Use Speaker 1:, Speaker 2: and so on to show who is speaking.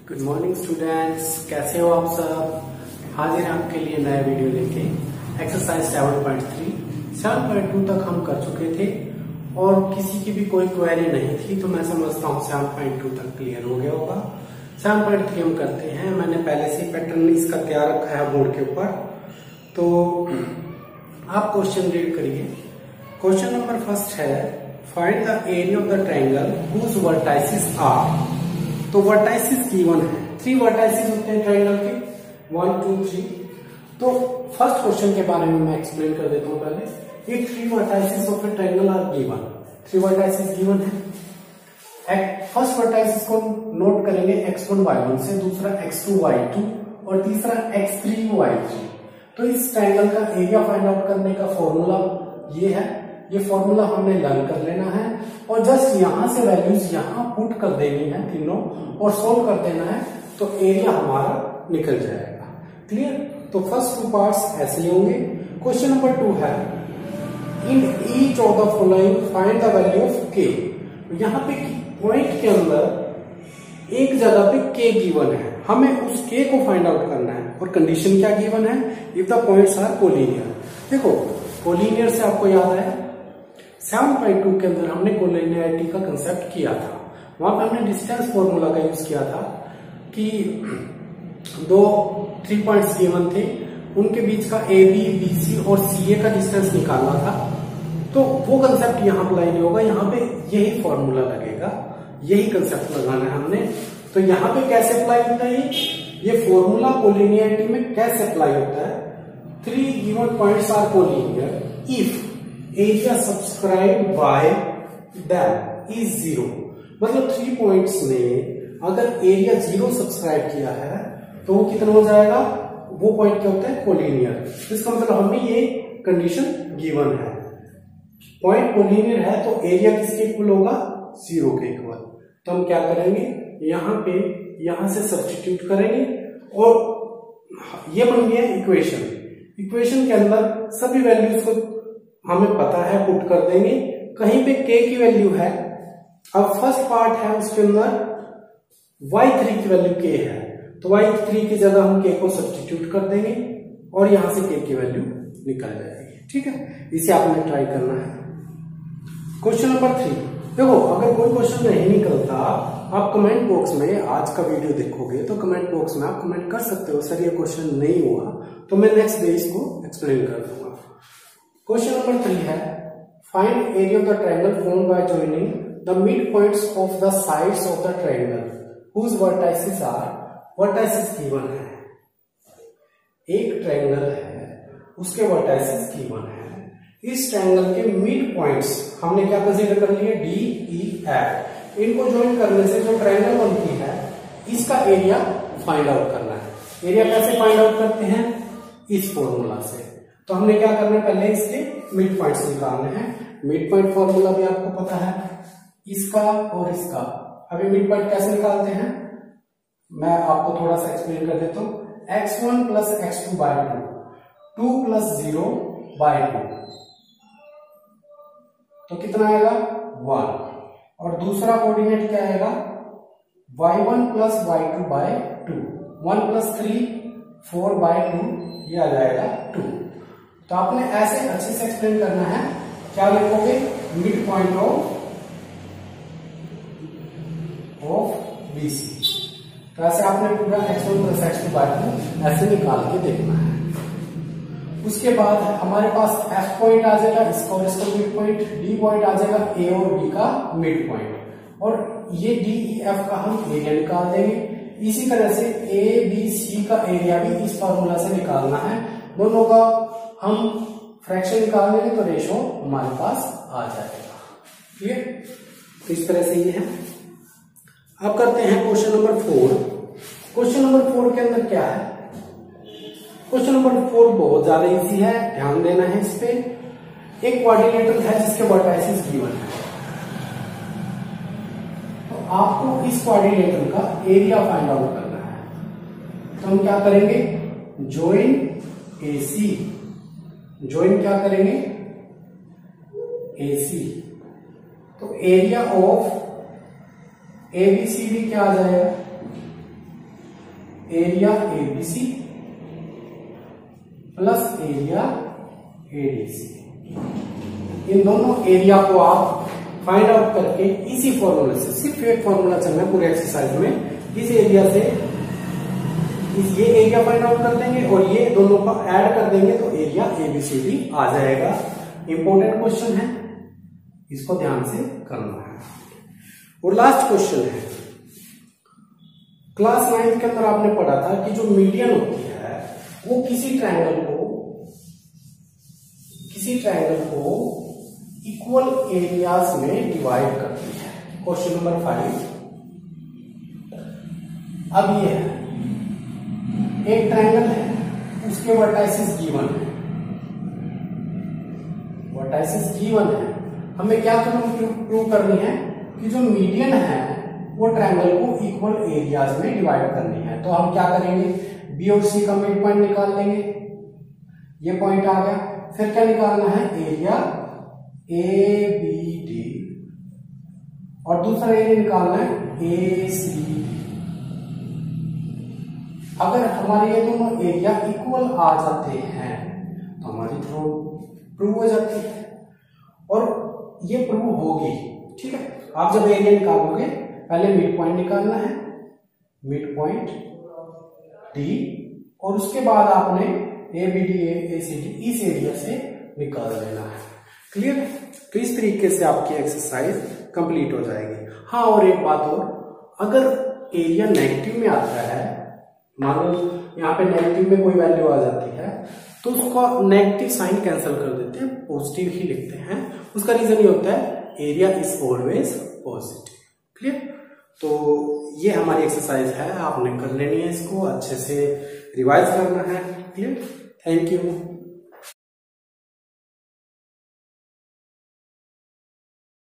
Speaker 1: Good morning students, कैसे हो आप सब। हाजिर हैं आपके लिए नया वीडियो लेके। एक्सरसाइज 7.3 7.2 तक हम कर चुके थे और किसी की भी कोई क्वेरी नहीं थी, तो मैं समझता हूँ 7.2 तक क्लियर हो गया होगा। 7.3 हम करते हैं। मैंने पहले से पैटर्न इसका तैयार रखा है बोर्ड के ऊपर, तो आप क्वेश्चन रीड करिए। क्वेश्चन नंबर फर्स्ट है, find the area of the triangle whose vertices are. तो वर्टाइसिस गिवन है, 3 वर्टाइसिस होते हैं ट्रायंगल के, 1 2 3। तो फर्स्ट क्वेश्चन के बारे में मैं एक्सप्लेन कर देता हूं पहले। ये 3 vertices of a triangle are given. 3 vertices given है। फर्स्ट वर्टाइसिस को नोट करेंगे x1 y1 से, दूसरा x2 y2 और तीसरा x3 y3। तो इस ट्रायंगल का एरिया फाइंड आउट करने का फॉर्मूला ये है। ये फॉर्मूला हमने लर्न कर लेना है और जस्ट यहां से वैल्यूज यहां पुट कर देनी है तीनों और सोल्व कर देना है, तो एरिया हमारा निकल जाएगा। क्लियर। तो फर्स्ट 2 पार्ट्स ऐसे ही होंगे। क्वेश्चन नंबर 2 है, in each of the following find the value of के। यहां पे पॉइंट के अंदर एक जगह पे के गिवन है, हमें उस के को फाइंड आउट करना है। और कंडीशन क्या गिवन है, if the points are collinear. देखो कोलिनियर से आपको याद है 7.2 के अंदर हमने कोलिनियरिटी का कंसेप्ट किया था। वहां पे हमने डिस्टेंस फॉर्मूला का यूज किया था कि 3 पॉइंट्स गिवन थे, उनके बीच का ए बी बी सी और सी ए का डिस्टेंस निकालना था। तो वो कंसेप्ट यहाँ अप्लाई नहीं होगा, यहाँ पे यही फॉर्मूला लगेगा, यही कंसेप्ट लगाना है हमने। तो यहाँ पे कैसे अप्लाई होता है ये फॉर्मूला कोलिनियरिटी में कैसे अप्लाई होता है। 3 given points are collinear if area subscribe by them is 0। मतलब 3 पॉइंट्स में अगर एरिया 0 सब्सक्राइब किया है तो वो कितना हो जाएगा, वो पॉइंट क्या होता है, कोलिनियर। इसका मतलब हमें ये कंडीशन गिवन है, पॉइंट कोलिनियर है तो एरिया किसके इक्वल होगा, 0 के इक्वल। तो हम क्या करेंगे, यहां से सब्स्टिट्यूट करेंगे और ये बन गया इक्वेशन। इक्वेशन के अंदर सभी वैल्यूज को हमें पता है, पुट कर देंगे। कहीं पे k की वैल्यू है, अब फर्स्ट पार्ट है उसके अंदर y3 की वैल्यू k है, तो y3 की जगह हम k को सब्स्टिट्यूट कर देंगे और यहां से k की वैल्यू निकल जाएगी। ठीक है, इसे आपने ट्राई करना है। क्वेश्चन नंबर 3, देखो अगर कोई क्वेश्चन नहीं निकलता, आप कमेंट बॉक्स में आज का वीडियो देखोगे तो कमेंट बॉक्स में आप कमेंट कर सकते हो, सर ये क्वेश्चन नहीं हुआ, तो मैं नेक्स्ट डे इसको एक्सप्लेन कर दूंगा। क्वेश्चन नंबर 3 है, find area of the triangle formed by joining the mid points of the sides of the triangle whose vertices are. Vertices given है, एक ट्रायंगल है उसके वर्टाइसिस गिवन है। इस ट्रायंगल के मिड पॉइंट्स हमने क्या कंसीडर कर लिए, डी ई एफ। इनको ज्वाइन करने से जो ट्रायंगल बनती है इसका एरिया फाइंड आउट करना है। एरिया कैसे फाइंड आउट करते हैं, इस फॉर्मूला से। तो हमने क्या करना है, पहले इसके मिड पॉइंट्स निकालने हैं। मिड पॉइंट फॉर्मूला भी आपको पता है, इसका और इसका। अभी मिड पॉइंट कैसे निकालते हैं, मैं आपको थोड़ा सा एक्सप्लेन कर देता हूं। x1 plus x2 bye 2 plus 0 bye 2, तो कितना आएगा 1। और दूसरा कोऑर्डिनेट क्या आएगा, y1 plus y2 bye 2, 1 plus 3 4 bye 2, ये आ जाएगा 2। तो आपने ऐसे अच्छे से एक्सप्लेन करना है। क्या लिखोगे, मिड पॉइंट ऑफ BC। तो ऐसे आपने पूरा x1 प्लस x2 बाय 2 ऐसे निकाल के देखना है। उसके बाद हमारे पास F पॉइंट आ जाएगा, इसका और इसका मिड पॉइंट। D पॉइंट आ जाएगा A और B का मिड पॉइंट, और ये DEF का हम एरिया निकाल देंगे। इसी तरह से ABC का एरिया भी इस फॉर्मूला से निकालना है। दोनों का हम फ्रैक्शन निकाल लेंगे तो रेशो हमारे पास आ जाएगा। ठीक है, तो इस तरह से ये है। अब करते हैं क्वेश्चन नंबर 4। क्वेश्चन नंबर 4 के अंदर क्या है, क्वेश्चन नंबर 4 बहुत ज्यादा इजी है, ध्यान देना है इस पे। एक क्वाड्रिलेटरल है जिसके वर्टाइसिस गिवन है, तो आपको इस क्वाड्रिलेटरल का एरिया फाइंड आउट करना है। तो हम क्या करेंगे, ज्वाइन AC। ज्वाइन क्या करेंगे, AC। तो एरिया ऑफ ABCD क्या आ जाएगा, area ABC plus area ADC, इन दोनों एरिया को आप फाइंड आउट करके इसी फॉर्मूले से, सिर्फ एक फॉर्मूला चलना है पूरे एक्सरसाइज में, इस एरिया से ये एरिया फाइंड आउट कर देंगे और ये दोनों को ऐड कर देंगे तो एरिया एबीसीडी आ जाएगा। इंपॉर्टेंट क्वेश्चन है, इसको ध्यान से करना है। और लास्ट क्वेश्चन है, क्लास 9 के अंदर आपने पढ़ा था कि जो मीडियन होती है वो किसी ट्रायंगल को इक्वल एरियाज में डिवाइड करती है। Question number 5। अब ये है एक ट्रायंगल है, उसके वर्टाइसिस गिवन है, हमें क्या प्रूव करनी है कि जो मीडियन है वो ट्रायंगल को इक्वल एरियाज में डिवाइड करनी है। तो हम क्या करेंगे, बी और सी का मिड पॉइंट निकाल लेंगे, ये पॉइंट आ गया। फिर क्या निकालना है, एरिया ए बी डी, और दूसरा एरिया निकालना है ए सी डी। अगर हमारे ये दोनों एरिया इक्वल आ जाते हैं तो हमारी प्रूव हो जाती है, और ये प्रूव होगी। ठीक है, आप जब एरिया निकालोगे पहले मिड पॉइंट निकालना है, मिड पॉइंट डी, और उसके बाद आपने A B D A C D इस एरिया से निकाल लेना है। क्लियर? तो इस तरीके से आपकी एक्सरसाइज कंप्लीट हो जाएगी। हाँ, और एक बात और, अगर एरिया नेगेटिव में आता है, मान लो यहाँ पे नेगेटिव में कोई वैल्यू आ जाती है, तो उसका नेगेटिव साइन कैंसिल कर देते हैं, पॉजिटिव ही लिखते हैं। उसका रीजन ये होता है area is always positive. Clear? तो ये हमारी एक्सरसाइज है, आपने कर लेनी है, इसको अच्छे से रिवाइज करना है। क्लियर? Thank you.